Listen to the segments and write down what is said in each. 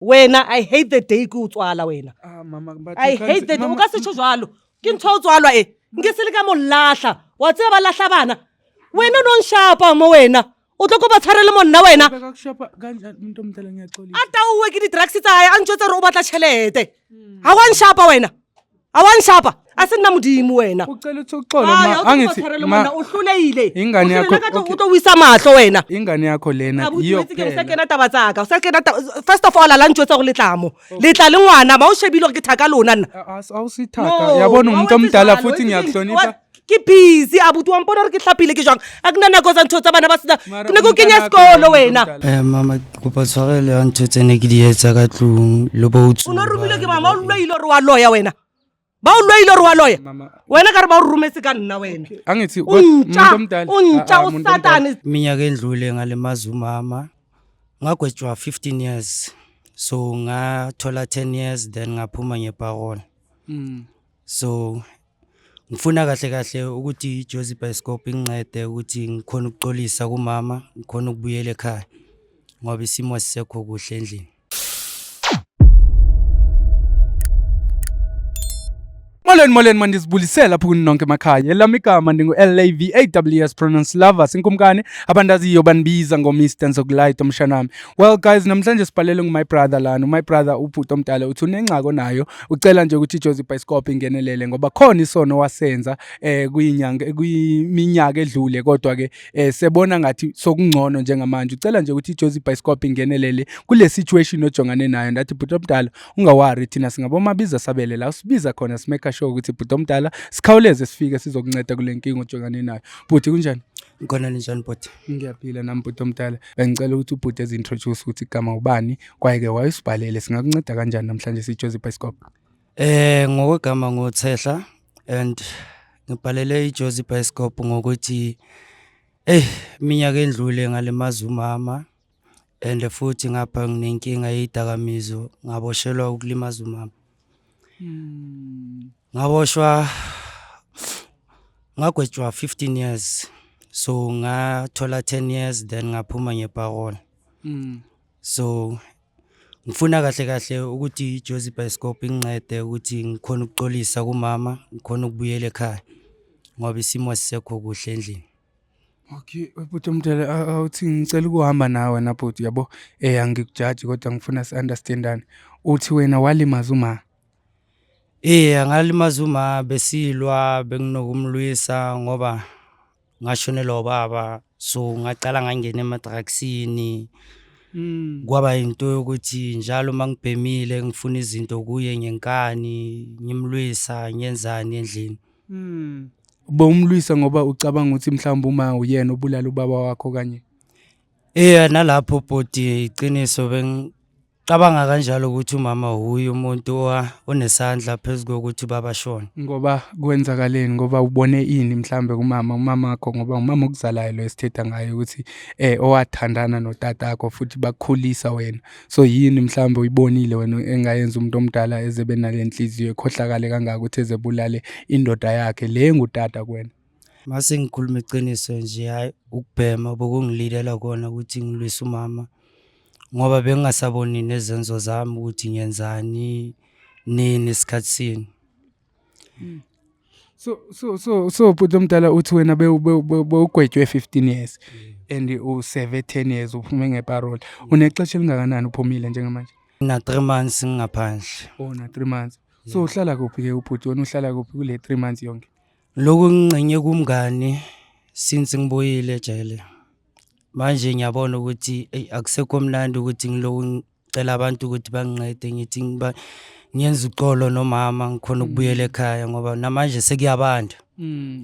Wena, I hate the day ku tswala wena. Mama, but I hate the day. O ka se tjho jwalo. Ke ntho o tswalwa e. Nke se le ka mo lahla. Wa tseba ba lahla bana. Wena no nshapa mo wena. O tlo ko ba tshwarele monna wena. Ata uwe ke di drugs tsa hae a ntjwetsa re o batla tjhelete. Ha wa nshapa wena. Ha wa nshapa. Asenna modimo wena. Ucela ukuxola angithi o hlulehile. Ingane yakho o tlo wisa mahlo wena. Ingane yakho lena iyo phela. Ke na taba tsaka. First of all ala ntjwetsa go letlamo. Letla le ngwana ba o shebile gore ke thaka lona nna. Awusithaka. Yabona umuntu omdala futhi ngiyakuhlonipha. Ke busy abuti wa mpona re ke hlapile ke jwang a ke nna go tsa ntho tsa bana ba sena ke ne go kenya sekolo wena mama kopa tshwarele ya ntho tse ne ke di etsa ka tlung le bo utsu o no rumile ke mama o lwaile re wa loya wena ba o lwaile re wa loya wena ka re ba o rumetse ka nna wena angithi umuntu omdala o satani minyaka endlule ngale mazumama ngagwetshwa 15 years so ngathola 10 years then ngaphuma ngeparole so ngifuna kahle ukuthi iJozi Bioscope incede ukuthi ngikhona ukuxolisa kumama ngikhona ukubuyela ekhaya ngoba isimo sisekho kuhle endlini Molweni mandisibulisela lapho kuninonke emakhaya elami igama ndingu-LAVAWS pronounce lovers inkumkane abandaziyo banibiza ngo-Mr Nzokulayita umshanami. Well guys, namhlanje sibhalele my brother lana. My brother ubhuti omdala uthi unengxako nayo ucela nje ukuthi iJozi Bioscope ingenelele ngoba khona isono wasenza kwiminyaka edlule kodwa ke sebona ngathi sokungcono njengamanje. Ucela nje ukuthi iJozi Bioscope ingenelele kule situation ojongane nayo. Ndathi bhuti omdala ungawari thina singabomabiza sabele la usibiza khona simeka sure ukuthi bhuti omdala sikhawuleze sifike sizokunceda kule nkinga ojongane nayo. Bhuti kunjani? Ngikona njani bhuti? Ngiyaphila nami bhuti omdala. Bengicela ukuthi ubhuti ezintroduce ukuthi igama ubani kwaye ke wayesibhalele singakunceda kanjani namhlanje siJozi Bioscope. Ngokwegama ngoThehla and ngibhalele iJozi Bioscope ngokuthi minyaka endlule ngale mazumama and futhi ngapha nginenkinga yeidakamizo ngaboshelwa ukulimaza umama. Ngaboshwa ngagwetshwa 15 years so ngathola 10 years then ngaphuma ngeparole so ngifuna kahle ukuthi iJozi Bioscope incede ukuthi ngikhona ukuxolisa kumama ngikhona ukubuyela ekhaya ngoba isimo sisekho kuhle endlini. Okay, bhuti omdala awuthi ngicela ukuhamba nawe na bhuti yabo angikujaji kodwa ngifuna si-understandane uthi wena walimaza uma ngalimaza uma besilwa benginokumlwisa ngoba ngashonelwa ubaba so ngaqala ngangena emadrugsini kwaba into yokuthi njalo mangibhemile ngifuna izinto kuye ngenkani ngimlwisa ngenzani endlini bomlwisa ngoba ucabanga ukuthi mhlawumbe uma uyena obulala ubaba wakho kanye nalapho body iqiniso bengicabanga kanjalo ukuthi umama huye umuntu onesandla phezulu kokuthi baba shona ngoba kwenzakaleni ngoba ubone ini mhlambe umama wakho ngoba umama okuzalayo lo esithetha ngayo ukuthi owathandana notata akho futhi bakukhulisa wena so yini mhlambe uyibonile wena engayenza umuntu omdala ezebe nalenhliziyo ekhohlakale kangaka ukuthi ezebulale indoda yakhe le ngutata kuwena mase ngikhuluma iqiniso nje hayi ukubhema bokungilidela kona ukuthi ngilwisa umama ngoba bengasaboni nezenzo zami ukuthi ngiyenzani nini isikhatsini so bhuti omdala uthi wena bewugwetshwe 15 years and useve 10 years uphume ngeparole unexesha elingakanani uphumile njengamanje na 3 months ngaphandle na 3 months so uhlala kuphi ke ubhuti wena uhlala kuphi kule 3 months yonke lokho ngincenye kumngani since ngiboyile ejele manje ngiyabona ukuthi akusekho mnandi ukuthi ngicela abantu ukuthi bangincede ngithi ngiyenza uxolo nomama ngikhona ukubuyela ekhaya ngoba namanje sekuyabanda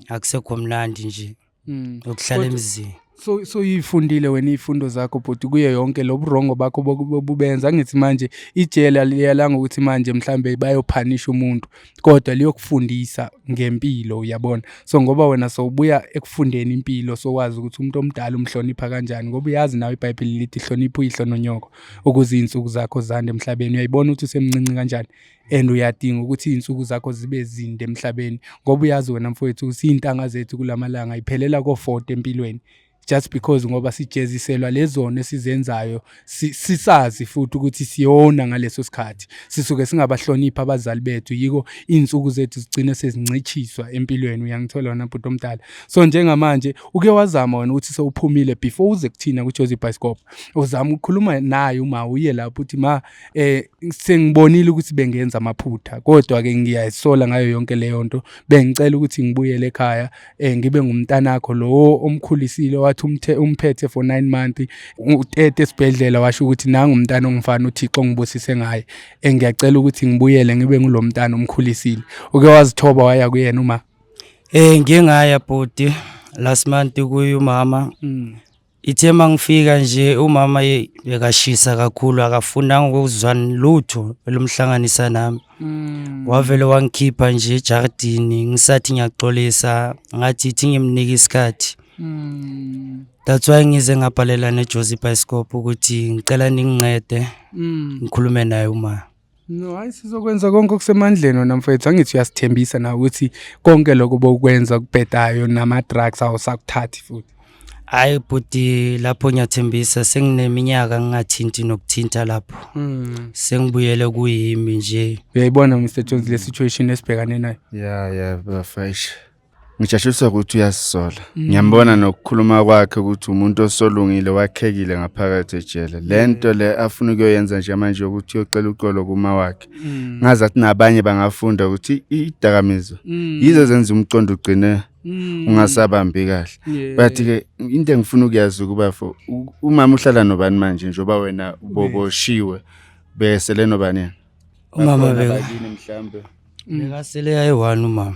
akusekho mnandi nje ukuhlala emzini so yifundile wena izifundo zakho bhuti kuye yonke lo burongo bakho bokubenza ngithi manje ijele liyalanga ukuthi manje mhlambe bayophanisha umuntu kodwa liyokufundisa ngempilo uyabona so ngoba wena sowubuya ekufundeni impilo so wazi ukuthi umuntu omdala umhlonipha kanjani ngoba uyazi nawe iBhayibheli lithi hlonipha uyihlo nonyoko ukuze izinsuku zakho zande emhlabeni uyayibona ukuthi usemncinci kanjani and uyadinga ukuthi izinsuku zakho zibe zinde emhlabeni ngoba uyazi wena mfowethu ukuthi izintanga zethu kulamalanga iphelela ko40 empilweni just because ngoba sijeziselwa lezona esizenzayo sisazi futhi ukuthi siyona ngaleso sikhathi sisuke singabahlonipha abazali bethu yiko insuku zethu zigcine sezincichiswa empilweni uyangithola wena bhuti omdala so njengamanje uke wazama wena ukuthi sewuphumile before uze kuthina kuJozi Bioscope uzama ukukhuluma naye uma uye lapho uthi ma sengibonile ukuthi bengenza amaphutha kodwa ke ngiyayisola ngayo yonke leyo nto bengicela ukuthi ngibuyele ekhaya ngibe ngumntanakho lo omkhulisile wathi umphethe for 9 months utete esibhedlela washo ukuthi nanga umntana ongifana uThixo ngibusise ngaye ngiyacela ukuthi ngibuyele ngibe ngulomntana omkhulisile uke wazithoba waya kuyena uma ngike ngaya bhuti last month kuyo mama ithe mangifika nje umama bekashisa kakhulu akafuna ukuzwana lutho elomhlanganisa nami wavele wangikhipha nje ejardini ngisathi ngiyaxolisa ngathi ithi ngimnika isikhathi that's why ngize ngabhalela neJozi Bioscope ukuthi ngicela ningincede ngikhulume naye uma no hayi sizokwenza konke okusemandleni wena mfethu angithi uyasithembisa na ukuthi konke lokho bokwenza kubhedayo nama drugs awusakuthathi futhi hayi bhuti lapho ngiyathembisa sengineminyaka ngingathinti nokuthinta lapho sengibuyele kuyimi nje uyayibona Mr Jones le situation esibhekane nayo yeah bafresh ngijashisa ukuthi uyasisola ngiyambona nokukhuluma kwakhe ukuthi umuntu osolungile wakhekile ngaphakathi ejele lento le afuna ukuyenza nje manje ukuthi uyocela uxolo kuma wakhe ngazi athi nabanye bangafunda ukuthi idakamizo yizo zenza umcondo ugcine ungasabambi kahle but ke into engifuna ukuyazi ukuba umama uhlala nobani manje njoba wena uboboshiwe besele nobani umama bekini mhlambe bekasele yayi-1 umama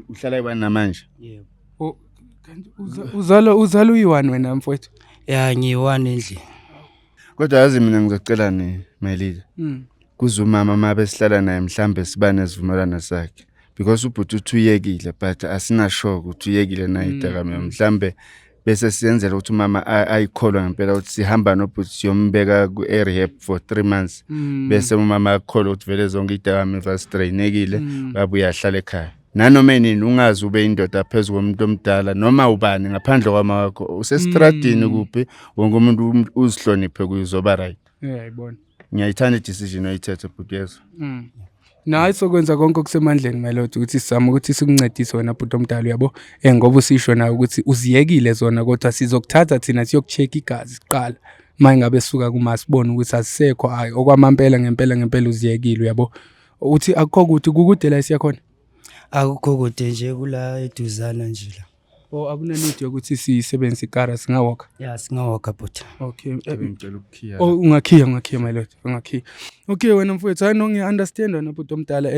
uhlala ibani namanje yebo uzalo uyi-1 wena mfowethu ya ngiyi-1 endlini kodwa yazi mina ngizocela Melida kuzumama mabe sihlala naye mhlambe siba nesivumelwano sakhe because ubhuti uthuyekile but asina sure ukuthi uyekile na idakamizwa mhlambe bese siyenzela ukuthi umama ayikholwa ngempela ukuthi sihamba nobhuti siyombeka ku-rehab for 3 months bese umama akholwa ukuthi vele zonke idakamizwa strainekile babuya ahlala ekhaya nanoma nini ungazi ube indoda phezulu komuntu omdala noma ubani ngaphandle kwama wakho usestradini kuphi wonke umuntu uzihloniphe kuzoba right yayibona ngiyayithanda decision oyithethe bhuti yezo nayi sokwenza konke okusemandleni melodi ukuthi sizama ukuthi sikuncedise wena bhuti omdala yabo ngoba usisho nayo ukuthi uziyekile zona kodwa sizokuthatha thina siyokucheck igazi siqala mayingabe suka kuma sibone ukuthi asisekho hayi okwamampela ngempela uziyekile yabo uthi akukho ukuthi kukude la siyakhona akukho kude nje kula eduzana nje la akunanidi yokuthi sisebenzise ikara singawalka ya singawalka bhuti okay ngicela ukukhiya ungakhiya my lord ungakhiya okay wena mfowethu I know ngiunderstand wena bhuti omdala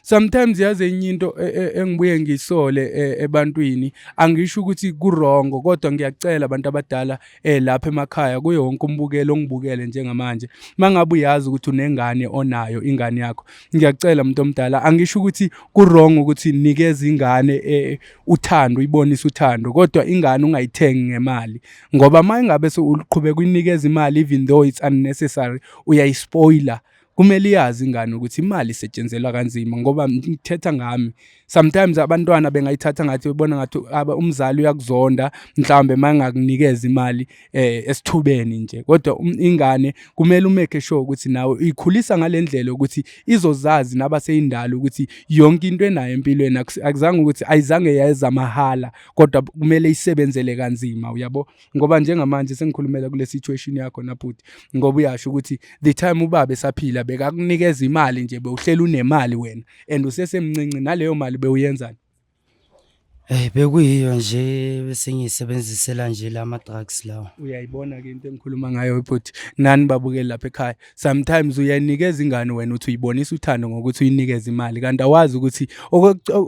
sometimes yaze enye into engibuye ngisole ebantwini angisho ukuthi kurongo kodwa ngiyacela abantu abadala lapha emakhaya kuyo wonke umbukelo ongibukele njengamanje mangabe uyazi ukuthi unengane onayo ingane yakho ngiyacela umuntu omdala angisho ukuthi kurongo ukuthi nikeze ingane uthando uyibonisa uthando kodwa ingane ungayithengi ngemali ngoba mayingabe uqhubeka uyinikeza imali even though it's unnecessary uyayispoiler kumele yazi ingane ukuthi imali isetshenziswa kanzima ngoba ngithetha ngami sometimes abantwana bengayithatha ngathi bebona ngathi umzali uyakuzonda mhlawumbe mangakunikeza imali esithubeni nje kodwa ingane kumele umeke sure ukuthi nawe ikhulisa ngalendlela ukuthi izozazi nabaseyindala ukuthi yonke into enayo empilweni akuzange ukuthi ayizange yayeza mahala kodwa kumele isebenzele kanzima uyabo ngoba njengamanje sengikhulumela kule situation yakho nabhuti ngoba uyasho ukuthi the time ubaba esaphila bekakunikeza imali nje bewuhlela unemali wena and usesemncinci naleyo mali bewuyenzani bekuyiyo nje bese ngiyisebenzisela nje lama drugs lawo uyayibona ke into engikhuluma ngayo bhuti nani babukeli lapha ekhaya sometimes uyanikeza ingane wena uthi uyibonisa uthando ngokuthi uyinikeze imali kanti awazi ukuthi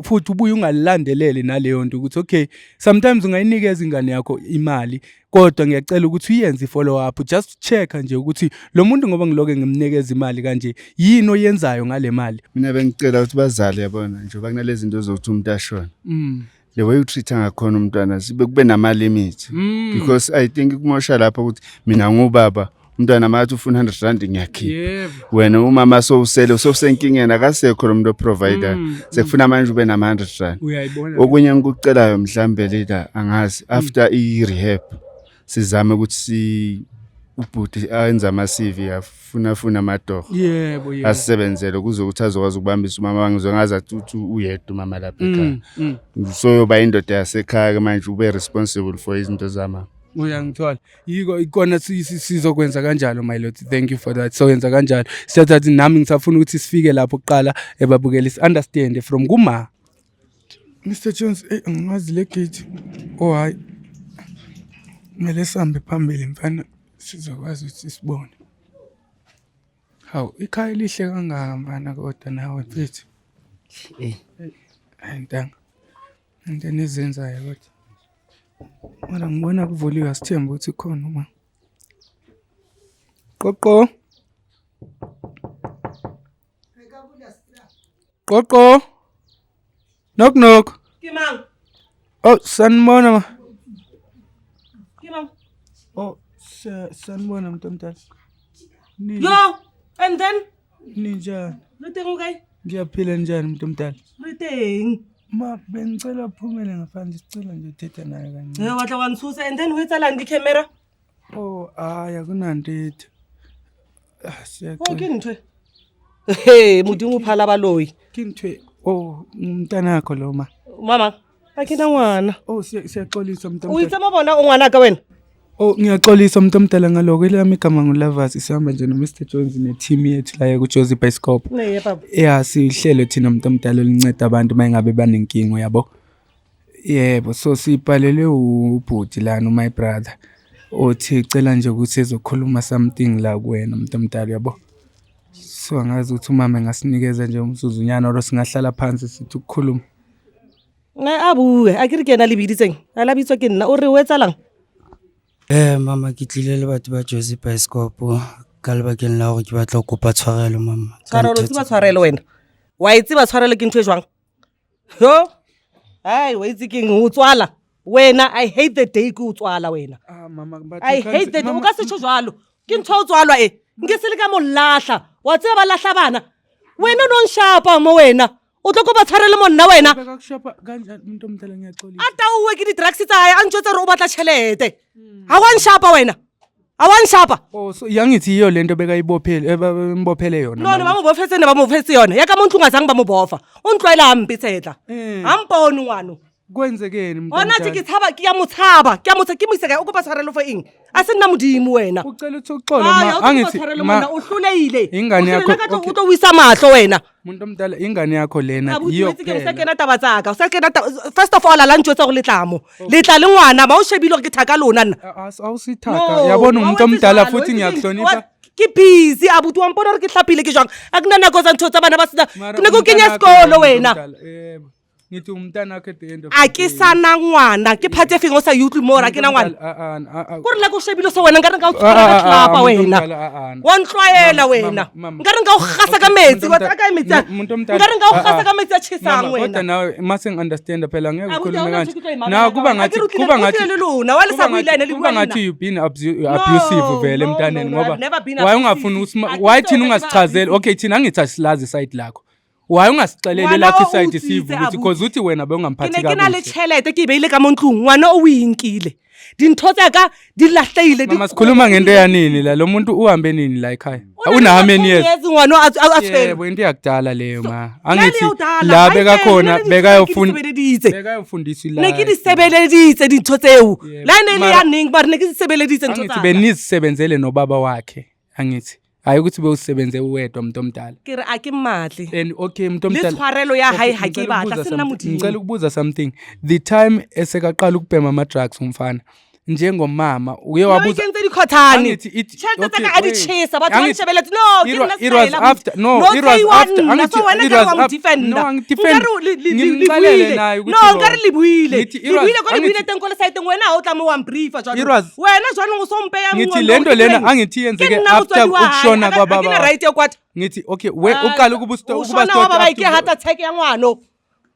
futhi ubuye ungalilandelele naleyo nto ukuthi okay sometimes ungayinikeza ingane yakho imali kodwa ngiyacela ukuthi uyenze follow up just check nje ukuthi lo muntu ngoba ngiloke ngimnikeza imali kanje yini oyenzayo ngale mali mina bengicela ukuthi bazali yabona nje bakunalezi zinto zokuthi umuntu ashona the way you treat ngakhona umntwana sibe kube nama limit because I think kumosha lapha ukuthi mina ngubaba umntwana mathi ufuna 100 rand ngiyakhipha. Yebo. Wena umama sosenkingeni akasekho lo muntu oprovider. Sekufuna manje ube nama 100 rand. Uyayibona. Okunye ngikucelayo mhlambe leader angazi after i-rehab sizame ukuthi ubhuti ayenza ama-CV afuna amadogo. Yebo. Asisebenzele kuzokuthi azokwazi ukubambisa umama wangizongaza ukuthi uyedwa umama lapha ekhaya. So yoba indoda yasekhaya manje ube responsible for izinto zama. Uyangithola. Yiko ikona sizokwenza kanjalo my lord. Thank you for that. So yenza kanjalo. Siyathatha nami ngisafuna ukuthi sifike lapho kuqala ebabukela understand from kuma. Mr Jones, angazi le gate. Oh hayi. Mele sambe phambili mfana sizokwazi ukuthi sibone. Hawu ikhaya lihle kangaka mfana kodwa nawe mfethu. Ayintanga. Into nezenzayo kodwa. Mara ngibona kuvuliwe asithemba ukuthi khona uma. Qoqo. Qoqo. Knock knock. Kimang. Oh, sanibona ma. Kimang. Oh, sanibona mntomdala. Yo, and then Ninjani? Riteng okay? Ngiyaphila njani mntomdala? Riteng. Ma bengicela uphumele ngaphandle sicela nje uthetha naye kancane. Watla wansusa and then wethala ngicamera. Oh, akunanto. Oh, kintwe. Hey, mudinga uphala abaloyi. Kintwe. Oh, umntana wakho lo ma. Mama, akina ngwana. Oh, siyaxolisa mntomdala. Uyitsama bona ungwana ka wena? Oh, ngiyaxolisa mntomdala ngaloko elami igama nguLavas sihamba nje no Mr Jones ne-team yethu la ku-Jozi Bioscope. Ne baba. Yeah, sihlelo thina mntomdala linceda abantu mayingabe banenkingo yabo. Yebo, so sibhalele ubhuti lana my brother. Othi cela nje ukuthi ezokhuluma something la kuwena mntomdala yabo. So angazi ukuthi umama ngasinikeza nje umsuzunyana oro singahlala phansi sithi ukukhuluma. Na abuwe, akiri kena libiditseng. Alabitswa ke nna o re wetsalang. Mama ke tlile le batho ba Jozi Bioscope ka lebakeng la gore ke batla go kopa tshwarelo mama. Tshwarelo tse tshwarelo wena. Wa itse ba tshwarelo ke ntwe jwang? Yo. Ai, wa itse ke ngutswala. Wena I hate the day ku utswala wena. Mama I hate that. O ka se tshwalo. Ke ntho utswalwa Ngesele ka molahla. Wa tseba ba lahla bana. Wena no nshapa mo wena. O tlo go ba tshwarele monna wena. Beka kushapa kanjani mntomdala ngiyaxolisa. Ata uwe ke di drugs tsa hae a ntjwetsa re o batla tšhelete. Ha wa nshapa wena. Ha wa nshapa. Oh, so yangithi iyo lento beka ibophele imbophele yona. No, ba mo bofetse ne ba mo fetse yona. Ya ka mo ntlung a tsang ba mo bofa. O ntlwaela ampe tsetla. Hampone ngwano. Kwenzekeni mntomdala? Ona ke tshaba ke ya motshaba. Ke ya motsa ke moiseka o go ba tshwarelo for eng? A se nna modimo wena. Ucela ukuthi uxolo ma angithi ma uhlulehile. Ingane yakho o tlo wisa mahlo wena. Mntomdala ingane yakho lena iyo phela. Ke na taba tsaka. O sa ke na first of all ala ntjwetsa go letlamo. Letla le ngwana ba o shebile go ke thaka lona nna. Awusithaka yabona umntomdala futhi ngiyakuhlonipha. Ke busy abuti wa mpona re ke hlapile ke jwang. Akuna nako tsa ntho tsa bana ba sena. Ke ne go kenya sekolo wena. Ngithi umntana wakhe at the end of a ke sana ngwana ke phathe feng o sa youth more ke na ngwana go re la go shebile so wena nka re nka o tshwara ka tlapa wena wa ntlwaela wena nka re nka o gasa ka metsi wa tsaka metsi nka re nka o gasa ka metsi a tshesang wena kodwa nawe must understand phela ngeke ukhulume kanje na kuba ngathi lona wale sa builane le kuba ngathi you been abusive vele emntaneni ngoba why ungafuni why thina ungasichazeli okay thina angithi asilazi side lakho. Why ungasixelele lakho iside sivu ukuthi because uthi wena bewungamphathi kahle. Ke na le tšhelete ke beile ka montlung ngwana o winkile. Dintho tsa ka di lahlehile. Mama sikhuluma ngento yanini la lo muntu uhambe nini la ekhaya? Una how many years? Ngwana a tshwere. Yebo into yakudala leyo ma. Angithi la beka khona bekayofundiswa la. Ne ke di sebeleditse dintho tseo. La ne le ya ning ba ne ke di sebeleditse ntho tsa. Angithi benizisebenzele no baba wakhe. Angithi hayi ukuthi bewusebenze uwedwa mntomdala. Ke re a ke matle. And okay mntomdala. Le tshwarelo ya hayi ha ke batla sena modimo. Ngicela ukubuza something. The time esekaqala ukubhema ama drugs umfana. Njengomama uye wabuza Ngiyenze dikhothani. Check tsaka a di chesa batho ba ntshebeletse no ke nna it was after no it was after it was after no ngidefend ngimqalele naye ukuthi no ngare libuile ko libuile teng ko le site wena o tla mo wa mbriefa jalo wena jalo o sompe ya ngithi lento lena angithi yenzeke after ukushona kwababa ngine right ekwatha ngithi okay we uqala ukuba ukuba stop ke heart attack ya ngwano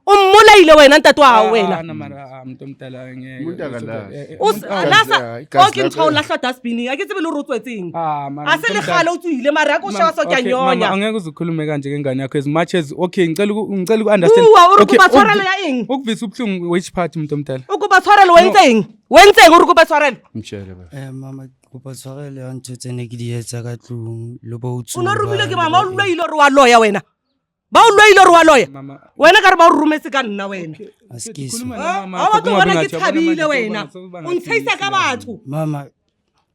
Ummolaile wena ntate wa hao wena. Mntomdala Umuntu akalazi. Lasa okay ntho la hla dustbin a ke tsebe le ro tswetseng. A se le khale o tswile mara ya ko sheba so ke nyonya. Angeke uzukhulume kanje ke ngane yakho as much as okay ngicela understand. Okay batshwarela ya eng? Ukuvisa ubhlungu which part mntomdala? Ukuba tshwarela wenzeng uri kuba tshwarela? Mtshele ba. Mama kopa tshwarelo ya ntho tsene ke di etsa ka tlung le bo utsu. Uno rumile ke mama o lweile re wa loya wena. Ba o lweile re wa loya. Wena ka re ba o rumetse ka nna wena. Askisi. Ha wa tloga ke thabile wena. O ntshisa ka batho. Mama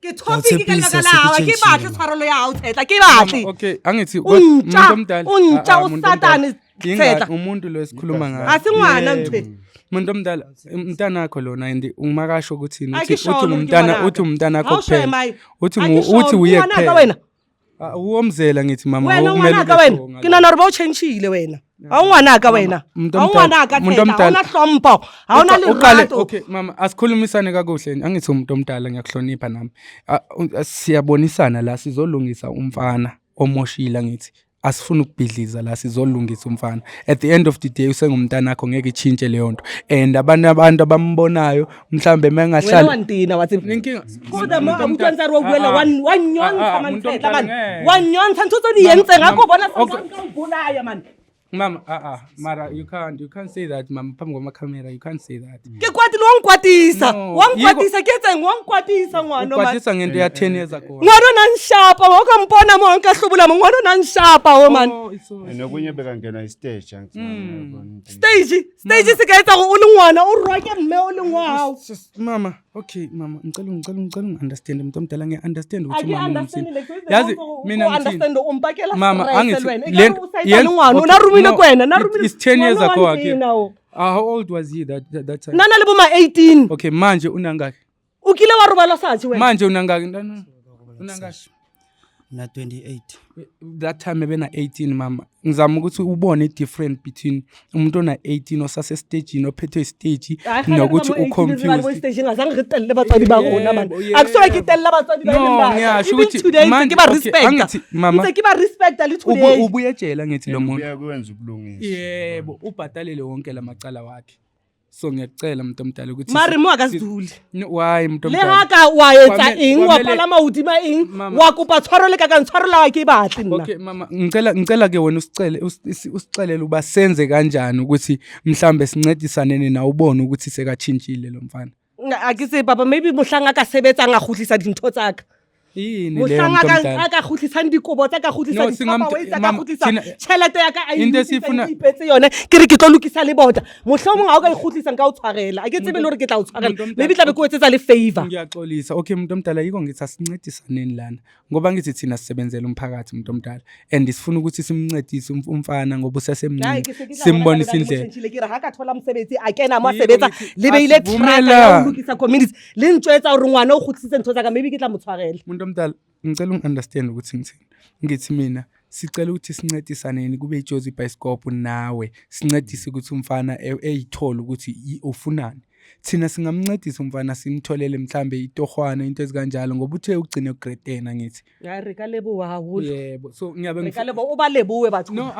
ke topic ka la lawa ke batle tshwarelo ya hao tsetla ke batle. Okay angithi mntomdala. Untsha usatani tsetla. Umuntu lo esikhuluma ngaye. Asingwana ntwe. Mntomdala umntana wakho lona and umakasho ukuthini uthi umntana wakho kuphela. Uthi uye kuphela. Uwomzela ngithi mama wena ngwanaka wena ke nana re ba o changile wena a ngwanaka wena a ngwanaka theta ona hlompo a ona le rato. Okay mama asikhulumisane kakuhle angithi umuntu omdala ngiyakuhlonipha nami siyabonisana la sizolungisa umfana omoshila ngithi asifuna ukubhidliza la sizolungisa umfana at the end of the day usengumntana wakho ngeke ichintshe leyo nto and abantu abambonayo mhlambe mengahlali wena wantina wathi inkinga kodwa ma umntwana rokuwela wanyonsa manthetla man wanyonsa ntutso ni yentse ngakho bona sonke ubulaya man mama mara you can't say that mama phambi kwama camera you can't say that ke kwathi lo wangkwatisa ke tseng wangkwatisa ngwana man kwatisa ngento ya 10 years ago ngwana nanshapa ngoko mpona mo nkahlubula ngwana nanshapa wo man nokunye beka ngena istage stage sikaetsa go o le ngwana o rwake mme o le ngwao mama okay mama ngicela understand mntu omdala nge understand ukuthi mama yazi mina understand umpakela mama angithi le ngwana una rumile kwena na rumile it's 10 years ago again how old was he that time nana le boma 18 okay manje unangaki ukile wa rubala sathi wena manje unangaki unangaki na 28 that time ebena 18 mama ngizama ukuthi ubone different between umuntu ona 18 osase stage inophethe stage nokuthi uconfused stage ngazange ngitelle batswadi ba rona man akusola ngitelle batswadi ba no ngiyasho ukuthi manje ke ba respect mama ke ba respect ali today ubuyetshela ngithi lo muntu uyakwenza ubulungisa yebo ubhadalele wonke lamacala wakhe so ngiyacela umuntu omdala ukuthi mari mo akaziduli why umuntu omdala le haka wayetsa eng wa phala maudima eng wa kupa tshwarelo ka ntshwarela wa ke batle nna okay mama ngicela ke wena usicelele uba senze kanjani ukuthi mhlambe sincedisane na ubone ukuthi sekachintshile lo mfana akise baba maybe mohlanga ka sebetsa ngahutlisa dintho tsaka yini le muntu omdala aka khutlisa ndikobo tsa ka khutlisa dipapa wa itsa ka khutlisa chelete ya ka ipetse yone ke re ke tlo lokisa le bota mohlomong a o ka ikhutlisa nka o tshwarela ake tsebe le hore ke tla o tshwarela maybe tla be ko etsetsa le favor ngiyaxolisa okay muntu omdala yiko ngithi asincedisaneni lana ngoba ngithi thina sisebenzela umphakathi muntu omdala and sifuna ukuthi simncedise umfana ngoba usesemncane simbonisa indlela ke re ha ka thola mosebetsi a kena mo sebetsa le beile traka ya lokisa community le ntshwetsa hore ngwana o khutlisitse ntho tsa ka maybe ke tla mo tshwarela omdala ngicela ungunderstand ukuthi ngithini ngithi mina sicela ukuthi sincedisaneni kube iJozi Bioscope nawe sincedise ukuthi umfana eyithola ukuthi ufunani thina singamncedisa umfana simtholele mhlambe itohwana into ezikanjalo ngoba uthe ugcine grade 10 ngithi ya reka lebo haholo yebo so ngiyabe reka lebo uba lebuwe bathu no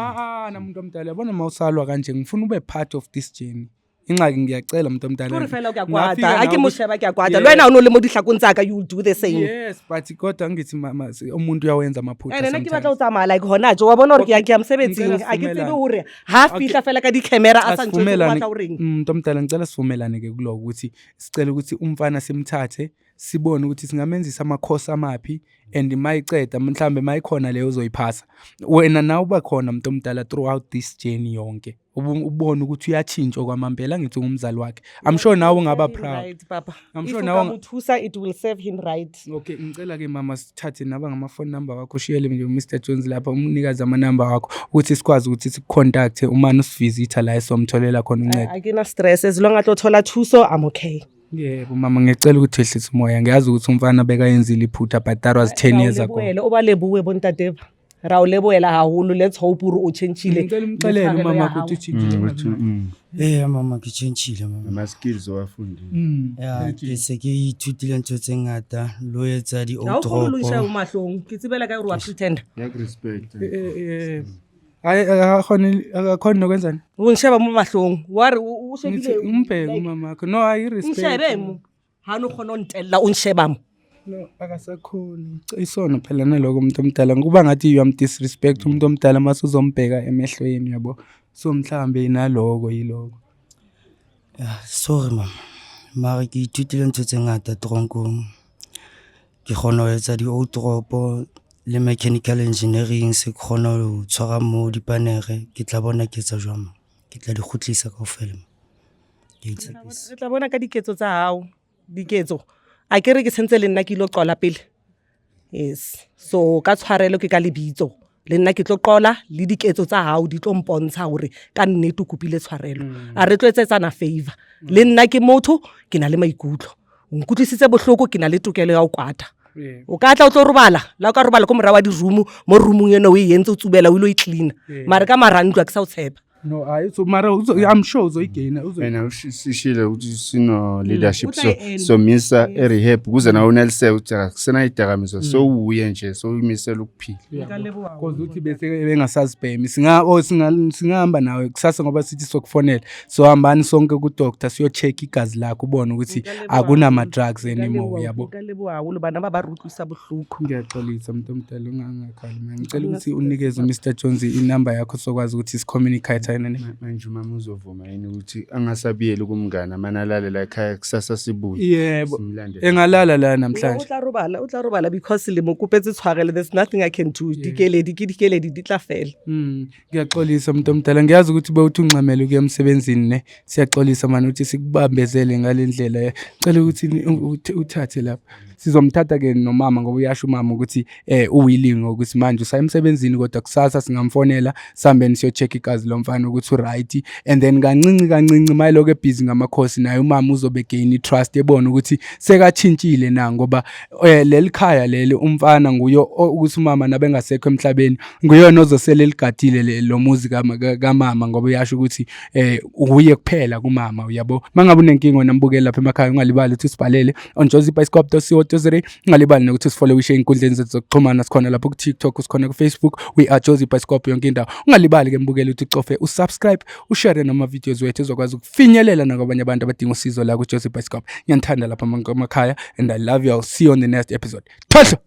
namuntu omdala yabona mawusalwa kanje ngifuna ube part of this journey ingxaki ngiyacela umuntu omdala uri fela ukuyakwada ake mosheba kuyakwada lwena uno le mo dihlakong tsaka you do the same yes but kodwa ngithi mama umuntu uyawenza amaphutha sometimes nna ke batla o tsamaya like hona jo wa bona hore ke ya msebetsing ake tsebe hore ha fihla fela ka di camera a santse o batla o reng umuntu omdala ngicela sivumelane ke kuloko ukuthi sicela ukuthi umfana simthathe sibone ukuthi singamenzisa amakhosi amaphi and mayiceda mhlambe mayikhona leyo uzoyiphasa wena na uba khona umuntu omdala throughout this journey yonke ubone ukuthi uyachintsha kwamambela ngithi ngumzali wakhe I'm sure nawe ungaba proud right papa I'm sure nawe nguthusa it will serve him right okay ngicela ke mama sithathe naba ngama phone number wakho shiyele nje Mr Jones lapha umnikazi ama number wakho ukuthi sikwazi ukuthi sikucontact uma usivisitor la esomtholela khona uncedo akina stress as long as uthola thuso I'm okay yebo mama ngicela ukuthi ehlise umoya ngiyazi ukuthi umfana beka yenzile iphutha but that was 10 years ago uba lebuwe bontateva ra o leboela haholo let's hope uri o changile ngicela umxelele mama ukuthi uchintshile mama ke changile mama ama skills owafundile ya ke se ke ithutile ntho tse ngata lo etsa di outdrop ha o lo isha o mahlong ke tsebela ka uri wa pretend ya respect hayi akakhona nokwenzani ungisheba mahlongo wari ushebile umbheke umamakho no hayi respect ngishebe mu hanu khona ontela unsheba mu no akasakhoni isono phela naloko umuntu omdala kuba ngathi you am disrespect umuntu omdala mase uzombheka emehlweni yabo so mhlambe naloko yiloko sorry mara ke ithutile ntho tse ngata tronkong ke kgona ho etsa di-outropo le mechanical engineering se kgona ho tshwara mo dipanere ke tla bona ke etsa jwang ke tla di khutlisa kaofela re tla bona ka diketso tsa hao diketso a ke re ke sentse le nna ke ilo qola pele yes so ka tshwarelo ke ka lebitso le nna ke tlo qola le diketso tsa hao di tlo mpontsha hore ka nnete o kopile tshwarelo a re tlo etsetsana favor le nna ke motho ke na le maikutlo o nkutlisitse bohloko ke na le tokelo ya ho kwata o ka tla o tlo robala la o ka robala ko morao wa di-room mo roomong eno o e entse o tsubela o ilo e cleana mara ka marantlo a ke sa o tshepa no hayi so mara I'm sure uzoyigena wena usishile ukuthi sino leadership so misa rehab kuze nawe unelse ukuthi akusena idakamizwa so uye nje so uyimisela ukuphila because uthi bese bengasazibhemi singahamba nawe kusasa ngoba sithi sokufonela so hambani sonke ku doctor siyo check igazi lakho ubone ukuthi akunama drugs anymore yabo kalebo haholo bana ba ba rutlisa bohloko ngiyaxolisa umuntu omdala ungangakhali ngicela ukuthi unikeze Mr Jones inamba yakho sokwazi ukuthi si-communicate manje mama uzovuma yini ukuthi angasabiyeli kumngane manalalela ekhaya kusasa sibuye yebo engalala la namhlanje utla robala because le mokupetse tshwarele there's nothing I can do dikeledi di tla fela ngiyaxolisa umuntu omdala ngiyazi ukuthi bewuthi unxamela ukuya emsebenzini ne siyaxolisa manje ukuthi sikubambezele ngalendlela cela ukuthi uthathe lapha sizomthatha ke nomama ngoba uyasho umama ukuthi uwilling ukuthi manje usa emsebenzini kodwa kusasa singamfonela sambeni siyo check igazi lomfana ukuthi uright and then kancinci mayiloko ebusy ngamakhosi naye umama uzobe gain trust ebona ukuthi sekachintshile na ngoba lelikhaya leli umfana nguyo ukuthi umama nabengasekho emhlabeni nguyona ozosele ligadile lo muzi kamama ngoba uyasho ukuthi uye kuphela kumama uyabo mangabe unenkinga onambukela lapha emakhaya ungalibali ukuthi usibhalele on jozibicycop.co.za ungalibali nokuthi sifollow wishe inkundleni zethu zokuxhumana sikhona lapho ku TikTok sikhona ku Facebook we are Jozi Bicycop yonke indawo ungalibali ke mbukele ukuthi ucofe usubscribe ushare nama videos wethu ezokwazi ukufinyelela nakwabanye abantu abadinga usizo la ku Jozi Bicycop ngiyanthanda lapha emakhaya and I love you. I'll see you on the next episode. Thatha